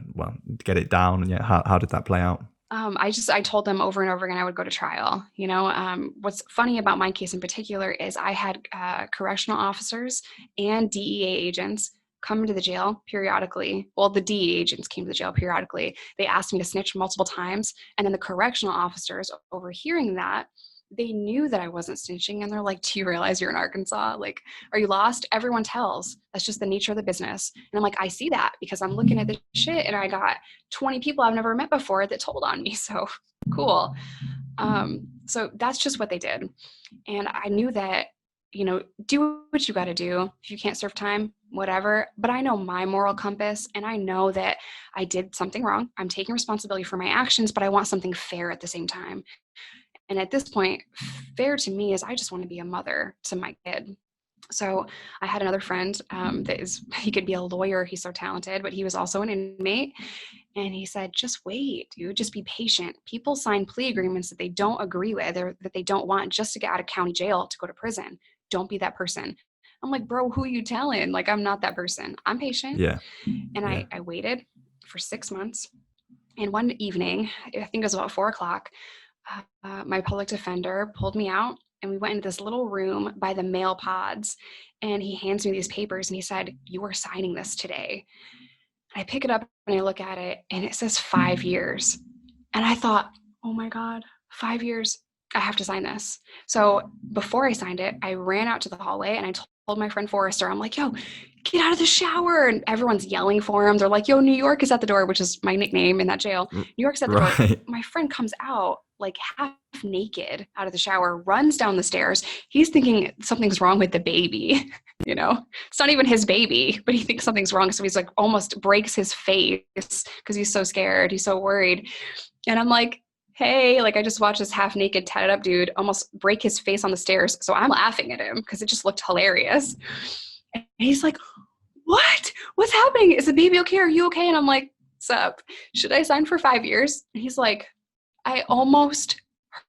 get it down? And how did that play out? I told them over and over again I would go to trial. What's funny about my case in particular is I had correctional officers and DEA agents come into the jail periodically. Well, the DEA agents came to the jail periodically. They asked me to snitch multiple times. And then the correctional officers, overhearing that, they knew that I wasn't snitching. And they're like, do you realize you're in Arkansas? Like, are you lost? Everyone tells. That's just the nature of the business. And I'm like, I see that because I'm looking at this shit and I got 20 people I've never met before that told on me. So cool. So that's just what they did. And I knew that, do what you got to do. If you can't serve time, whatever. But I know my moral compass, and I know that I did something wrong. I'm taking responsibility for my actions, but I want something fair at the same time. And at this point, fair to me is I just want to be a mother to my kid. So I had another friend he could be a lawyer. He's so talented, but he was also an inmate. And he said, just wait, dude, just be patient. People sign plea agreements that they don't agree with or that they don't want just to get out of county jail to go to prison. Don't be that person. I'm like, bro, who are you telling? Like, I'm not that person. I'm patient. Yeah. And I waited for 6 months. And one evening, I think it was about 4:00, my public defender pulled me out and we went into this little room by the mail pods, and he hands me these papers and he said, you are signing this today. I pick it up and I look at it and it says 5 years. And I thought, oh my God, 5 years, I have to sign this. So before I signed it, I ran out to the hallway and I told my friend Forrester, I'm like, yo, get out of the shower. And everyone's yelling for him. They're like, yo, New York is at the door, which is my nickname in that jail. New York's at the door. My friend comes out like half naked out of the shower, runs down the stairs. He's thinking something's wrong with the baby. It's not even his baby, but he thinks something's wrong. So he's like almost breaks his face because he's so scared. He's so worried. And I'm like, hey, like I just watched this half naked, tatted up dude almost break his face on the stairs. So I'm laughing at him because it just looked hilarious. And he's like, what? What's happening? Is the baby okay? Are you okay? And I'm like, sup? Should I sign for 5 years? And he's like, I almost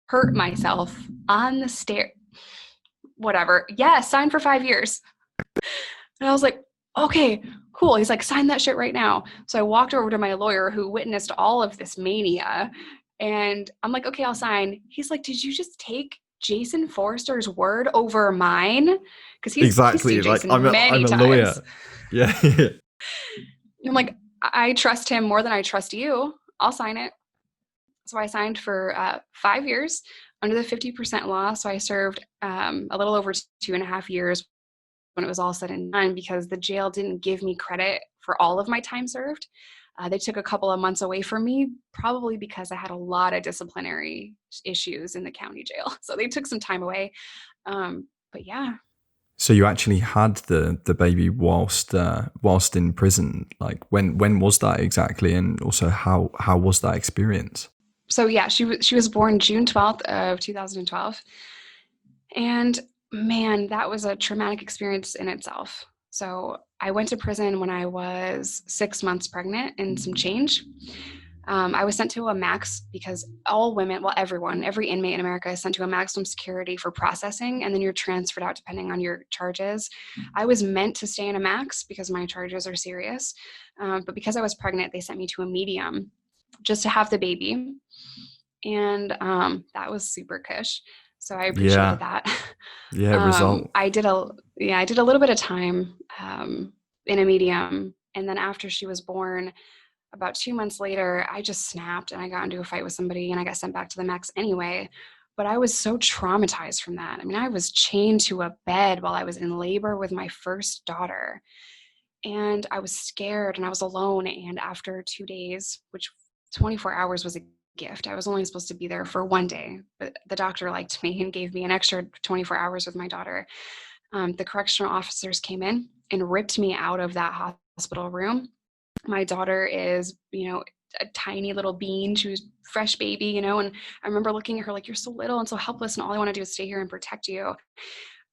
hurt myself on the stair. Whatever. Yeah, sign for 5 years. And I was like, okay, cool. He's like, sign that shit right now. So I walked over to my lawyer who witnessed all of this mania. And I'm like, okay, I'll sign. He's like, did you just take Jason Forrester's word over mine? Because he's seen Jason many times. Lawyer. Yeah. I'm like, I trust him more than I trust you. I'll sign it. So I signed for 5 years under the 50% law. So I served a little over 2.5 years when it was all said and done, because the jail didn't give me credit for all of my time served. They took a couple of months away from me, probably because I had a lot of disciplinary issues in the county jail. So they took some time away. But yeah. So you actually had the baby whilst in prison. Like when was that exactly? And also how was that experience? So yeah, she was born June 12th of 2012. And man, that was a traumatic experience in itself. So I went to prison when I was 6 months pregnant and some change. I was sent to a max because all women, well, everyone, every inmate in America is sent to a maximum security for processing, and then you're transferred out depending on your charges. I was meant to stay in a max because my charges are serious, but because I was pregnant, they sent me to a medium just to have the baby, and that was super cush. So I appreciated Yeah. that. Yeah. Result. I did a little bit of time in a medium, and then after she was born, about 2 months later, I just snapped and I got into a fight with somebody and I got sent back to the max anyway. But I was so traumatized from that. I mean, I was chained to a bed while I was in labor with my first daughter. And I was scared and I was alone. And after 2 days, which 24 hours was a gift, I was only supposed to be there for one day. But the doctor liked me and gave me an extra 24 hours with my daughter. The correctional officers came in and ripped me out of that hospital room. My daughter is, a tiny little bean. She was fresh baby, and I remember looking at her like, you're so little and so helpless, and all I want to do is stay here and protect you.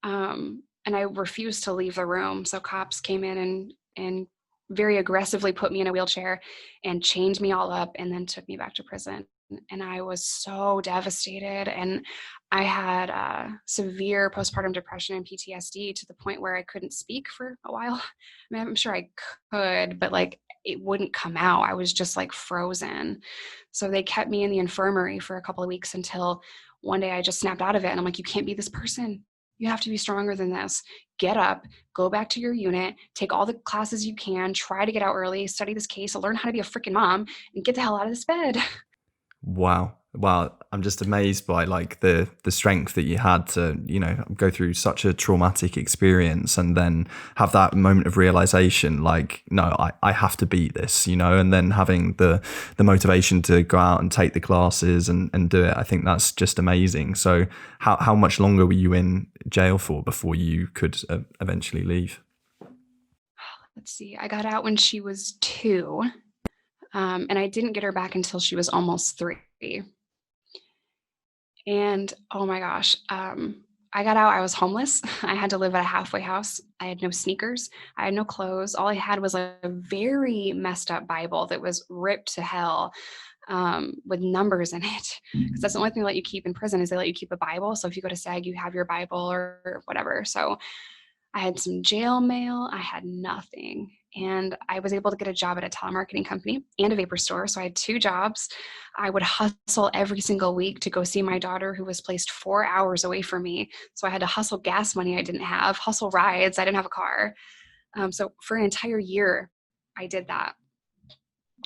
And I refused to leave the room. So cops came in and very aggressively put me in a wheelchair and chained me all up and then took me back to prison. And I was so devastated. And I had severe postpartum depression and PTSD to the point where I couldn't speak for a while. I mean, I'm sure I could, but like it wouldn't come out. I was just like frozen. So they kept me in the infirmary for a couple of weeks until one day I just snapped out of it. And I'm like, you can't be this person. You have to be stronger than this. Get up, go back to your unit, take all the classes you can, try to get out early, study this case, learn how to be a freaking mom, and get the hell out of this bed. Wow. Wow. I'm just amazed by like the strength that you had to, go through such a traumatic experience and then have that moment of realization, like, no, I have to beat this, and then having the motivation to go out and take the classes and do it. I think that's just amazing. So how much longer were you in jail for before you could eventually leave? Let's see. I got out when she was 2, and I didn't get her back until she was almost 3. And oh my gosh, I got out. I was homeless. I had to live at a halfway house. I had no sneakers. I had no clothes. All I had was a very messed up Bible that was ripped to hell with numbers in it. Because that's the only thing they let you keep in prison is they let you keep a Bible. So if you go to SAG, you have your Bible or whatever. So I had some jail mail. I had nothing. And I was able to get a job at a telemarketing company and a vapor store. So I had 2 jobs. I would hustle every single week to go see my daughter who was placed 4 hours away from me. So I had to hustle gas money I didn't have, hustle rides. I didn't have a car. So for an entire year, I did that.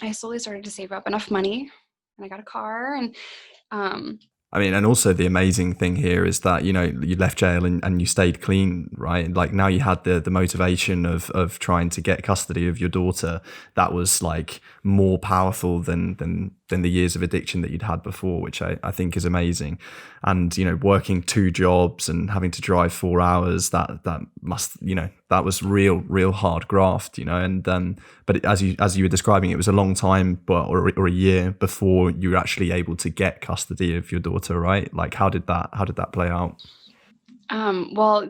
I slowly started to save up enough money and I got a car and I mean, and also the amazing thing here is that, you left jail and you stayed clean, right? Like now you had the motivation of trying to get custody of your daughter. That was like more powerful than the years of addiction that you'd had before, which I think is amazing. And, working 2 jobs and having to drive 4 hours, that must, that was real hard graft, and, but as you were describing, it was a long time, or a year before you were actually able to get custody of your daughter, right? Like, how did that play out? Well,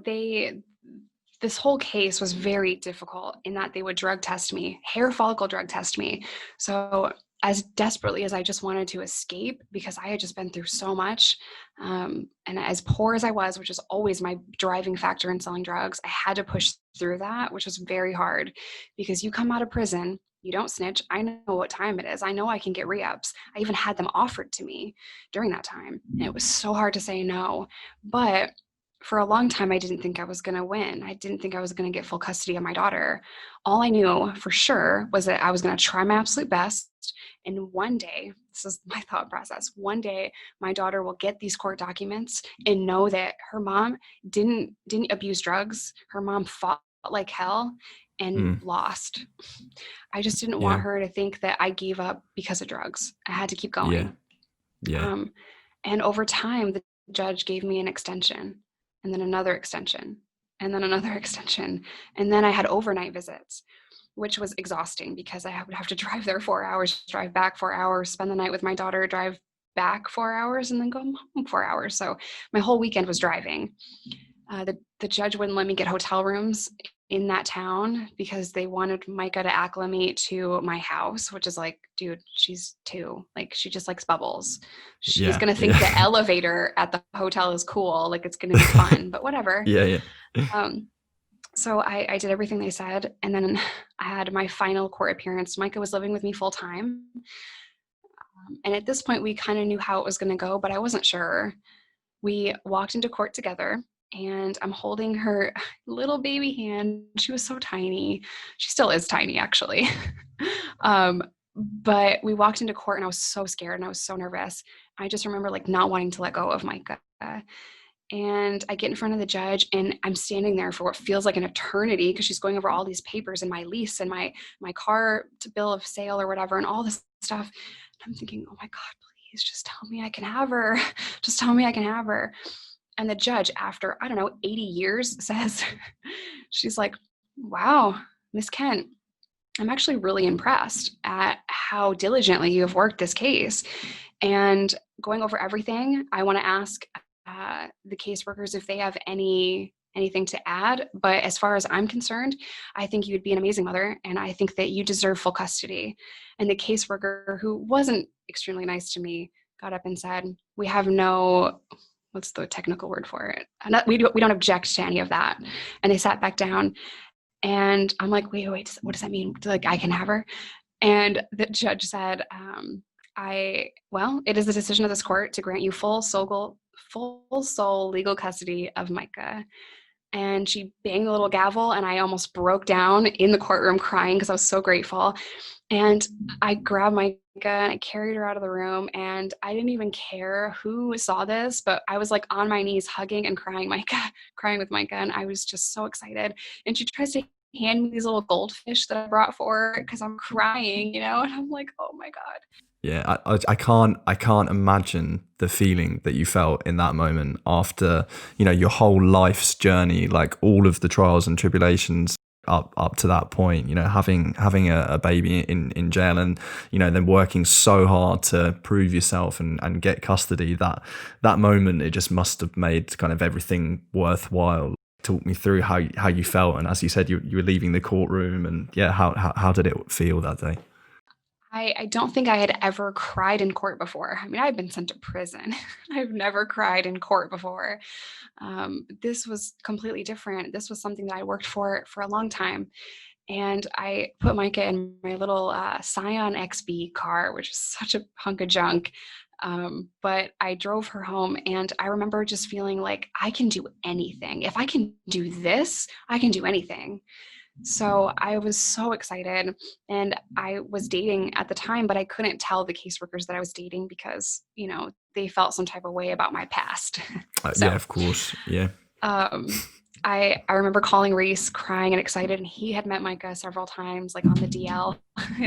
this whole case was very difficult in that they would drug test me, hair follicle drug test me. So as desperately as I just wanted to escape because I had just been through so much, and as poor as I was, which is always my driving factor in selling drugs, I had to push through that, which was very hard because you come out of prison, you don't snitch. I know what time it is. I know I can get re-ups. I even had them offered to me during that time. And it was so hard to say no. But for a long time, I didn't think I was going to win. I didn't think I was going to get full custody of my daughter. All I knew for sure was that I was going to try my absolute best. And one day, this is my thought process, one day my daughter will get these court documents and know that her mom didn't abuse drugs. Her mom fought like hell and lost. I just didn't want Yeah. her to think that I gave up because of drugs. I had to keep Yeah. going. Yeah. And over time, the judge gave me an extension and then another extension and then another extension. And then I had overnight visits, which was exhausting because I would have to drive there 4 hours, drive back 4 hours, spend the night with my daughter, drive back 4 hours, and then go home 4 hours. So my whole weekend was driving. The judge wouldn't let me get hotel rooms in that town because they wanted Micah to acclimate to my house, which is like, dude, she's 2. Like, she just likes bubbles. She's Yeah. going to think the elevator at the hotel is cool. Like, it's going to be fun, but whatever. Yeah. So I did everything they said. And then I had my final court appearance. Micah was living with me full time. And at this point, we kind of knew how it was going to go, but I wasn't sure. We walked into court together, and I'm holding her little baby hand. She was so tiny. She still is tiny, actually. But we walked into court, and I was so scared, and I was so nervous. I just remember like not wanting to let go of Micah. And I get in front of the judge, and I'm standing there for what feels like an eternity because she's going over all these papers and my lease and my car to bill of sale or whatever and all this stuff. And I'm thinking, oh my God, please just tell me I can have her. Just tell me I can have her. And the judge, after, I don't know, 80 years says, she's like, wow, Miss Kent, I'm actually really impressed at how diligently you have worked this case. And going over everything, I want to ask the caseworkers if they have anything to add. But as far as I'm concerned, I think you would be an amazing mother, and I think that you deserve full custody. And the caseworker, who wasn't extremely nice to me, got up and said, we have no, what's the technical word for it? We don't object to any of that. And they sat back down, and I'm like, wait, what does that mean? Like, I can have her? And the judge said, it is the decision of this court to grant you full soul legal custody of Micah. And she banged the little gavel, and I almost broke down in the courtroom crying because I was so grateful. And I grabbed Micah and I carried her out of the room, and I didn't even care who saw this, but I was like on my knees hugging and crying with Micah, and I was just so excited. And she tries to hand me these little goldfish that I brought for her because I'm crying, and I'm like, oh my God. Yeah, I can't imagine the feeling that you felt in that moment after, your whole life's journey, like all of the trials and tribulations up to that point, having a baby in jail and, then working so hard to prove yourself and get custody. That moment, it just must have made kind of everything worthwhile. Talk me through how you felt, and as you said, you were leaving the courtroom, and how did it feel that day? I don't think I had ever cried in court before. I mean, I've been sent to prison. I've never cried in court before. This was completely different. This was something that I worked for a long time. And I put Micah in my little Scion XB car, which is such a hunk of junk. But I drove her home, and I remember just feeling like I can do anything. If I can do this, I can do anything. So I was so excited, and I was dating at the time, but I couldn't tell the caseworkers that I was dating because, they felt some type of way about my past. Yeah, of course. Yeah. I remember calling Reese crying and excited, and he had met Micah several times, like on the DL.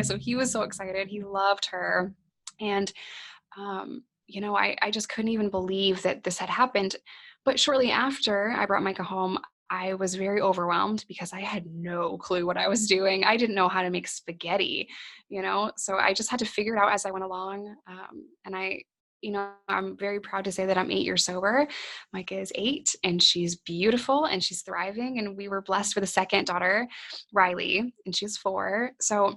So he was so excited. He loved her. And, I just couldn't even believe that this had happened. But shortly after I brought Micah home, I was very overwhelmed because I had no clue what I was doing. I didn't know how to make spaghetti, so I just had to figure it out as I went along. And I'm very proud to say that I'm 8 years sober. Micah is 8, and she's beautiful and she's thriving. And we were blessed with a second daughter, Riley, and she's 4. So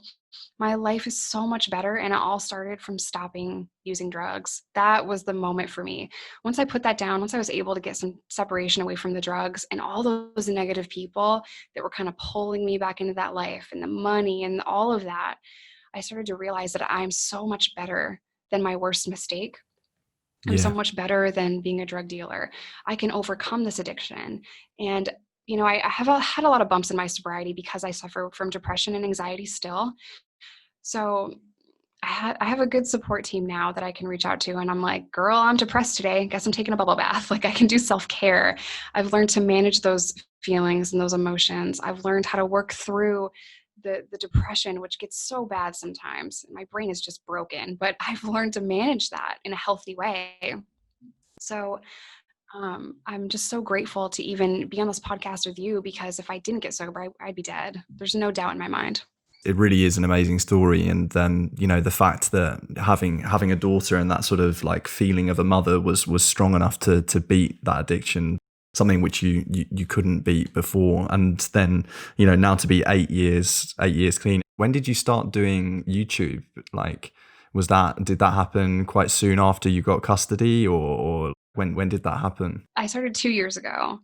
my life is so much better, and it all started from stopping using drugs. That was the moment for me. Once I put that down, once I was able to get some separation away from the drugs and all those negative people that were kind of pulling me back into that life and the money and all of that, I started to realize that I'm so much better than my worst mistake. I'm so much better than being a drug dealer. I can overcome this addiction. And I have had a lot of bumps in my sobriety because I suffer from depression and anxiety still. So I have a good support team now that I can reach out to. And I'm like, girl, I'm depressed today. Guess I'm taking a bubble bath. Like, I can do self-care. I've learned to manage those feelings and those emotions. I've learned how to work through the depression, which gets so bad sometimes. My brain is just broken, but I've learned to manage that in a healthy way. So I'm just so grateful to even be on this podcast with you, because if I didn't get sober, I'd be dead. There's no doubt in my mind. It really is an amazing story. And then, the fact that having a daughter and that sort of like feeling of a mother was strong enough to beat that addiction. something which you couldn't beat before. And then, now to be 8 years clean. When did you start doing YouTube? Like, did that happen quite soon after you got custody, or when did that happen? I started 2 years ago,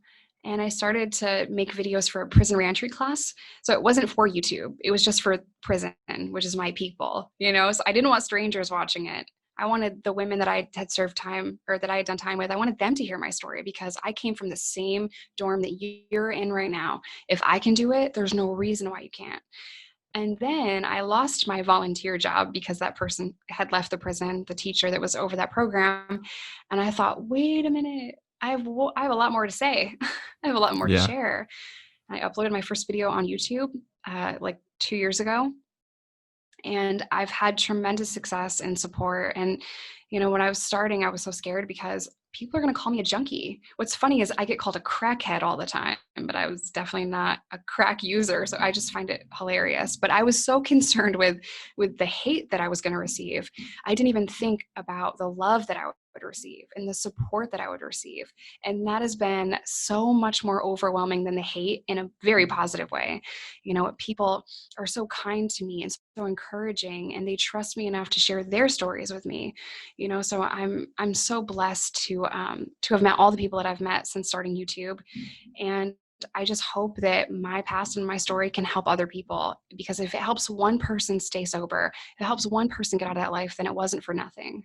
and I started to make videos for a prison reentry class. So it wasn't for YouTube. It was just for prison, which is my people, So I didn't want strangers watching it. I wanted the women that I had served time, or that I had done time with, I wanted them to hear my story, because I came from the same dorm that you're in right now. If I can do it, there's no reason why you can't. And then I lost my volunteer job because that person had left the prison, the teacher that was over that program. And I thought, wait a minute, I have a lot more to say. I have a lot more to share. I uploaded my first video on YouTube like 2 years ago. And I've had tremendous success and support. And, when I was starting, I was so scared because people are going to call me a junkie. What's funny is I get called a crackhead all the time, but I was definitely not a crack user. So I just find it hilarious. But I was so concerned with the hate that I was going to receive. I didn't even think about the love that I would receive and the support that I would receive. And that has been so much more overwhelming than the hate, in a very positive way. People are so kind to me and so encouraging, and they trust me enough to share their stories with me. So I'm so blessed to have met all the people that I've met since starting YouTube. And I just hope that my past and my story can help other people, because if it helps one person stay sober, if it helps one person get out of that life, then it wasn't for nothing.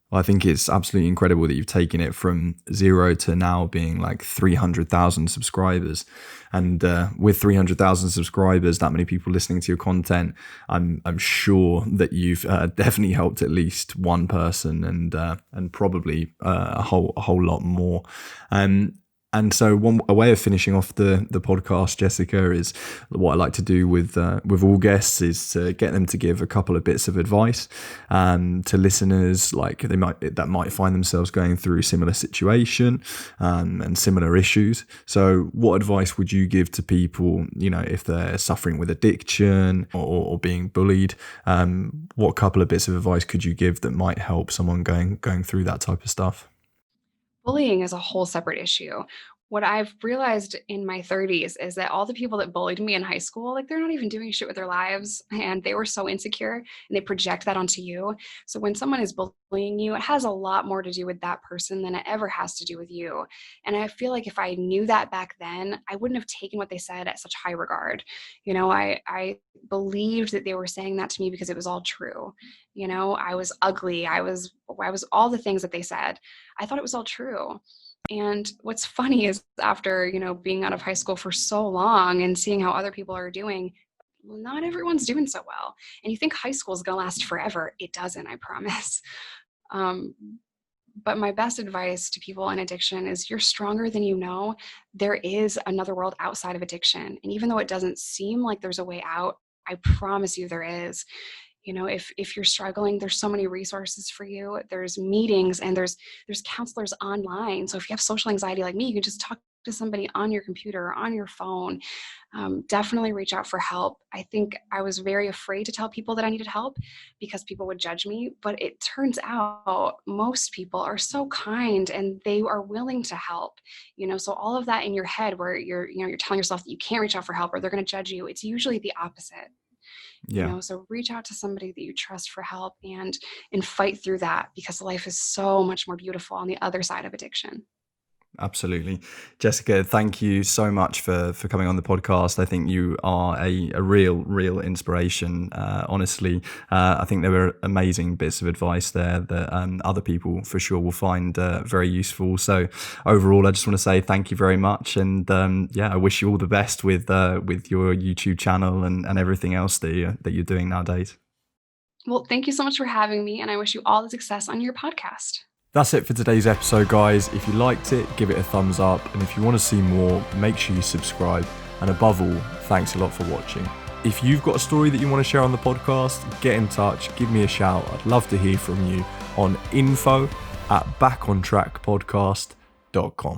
Well, I think it's absolutely incredible that you've taken it from 0 to now being like 300,000 subscribers. And with 300,000 subscribers, that many people listening to your content, I'm sure that you've definitely helped at least one person, and probably a whole lot more. And so a way of finishing off the podcast, Jessica, is what I like to do with all guests is to get them to give a couple of bits of advice to listeners, like that might find themselves going through a similar situation and similar issues. So what advice would you give to people, if they're suffering with addiction or being bullied? What couple of bits of advice could you give that might help someone going through that type of stuff? Bullying is a whole separate issue. What I've realized in my 30s is that all the people that bullied me in high school, like, they're not even doing shit with their lives, and they were so insecure, and they project that onto you. So when someone is bullying you, it has a lot more to do with that person than it ever has to do with you. And I feel like if I knew that back then, I wouldn't have taken what they said at such high regard. I believed that they were saying that to me because it was all true. I was ugly. I was all the things that they said. I thought it was all true. And what's funny is after, being out of high school for so long and seeing how other people are doing, not everyone's doing so well. And you think high school is going to last forever. It doesn't, I promise. But my best advice to people in addiction is, you're stronger than you know. There is another world outside of addiction. And even though it doesn't seem like there's a way out, I promise you there is. If you're struggling, there's so many resources for you. There's meetings, and there's counselors online. So if you have social anxiety like me, you can just talk to somebody on your computer or on your phone. Definitely reach out for help. I think I was very afraid to tell people that I needed help because people would judge me, but it turns out most people are so kind and they are willing to help. So all of that in your head where you're telling yourself that you can't reach out for help or they're going to judge you, it's usually the opposite. Yeah. So reach out to somebody that you trust for help and fight through that, because life is so much more beautiful on the other side of addiction. Absolutely. Jessica, thank you so much for coming on the podcast. I think you are a real inspiration. Honestly, I think there were amazing bits of advice there that other people for sure will find very useful. So overall, I just want to say thank you very much. And I wish you all the best with your YouTube channel and everything else that you're doing nowadays. Well, thank you so much for having me, and I wish you all the success on your podcast. That's it for today's episode, guys. If you liked it, give it a thumbs up. And if you want to see more, make sure you subscribe. And above all, thanks a lot for watching. If you've got a story that you want to share on the podcast, get in touch, give me a shout. I'd love to hear from you on info@backontrackpodcast.com.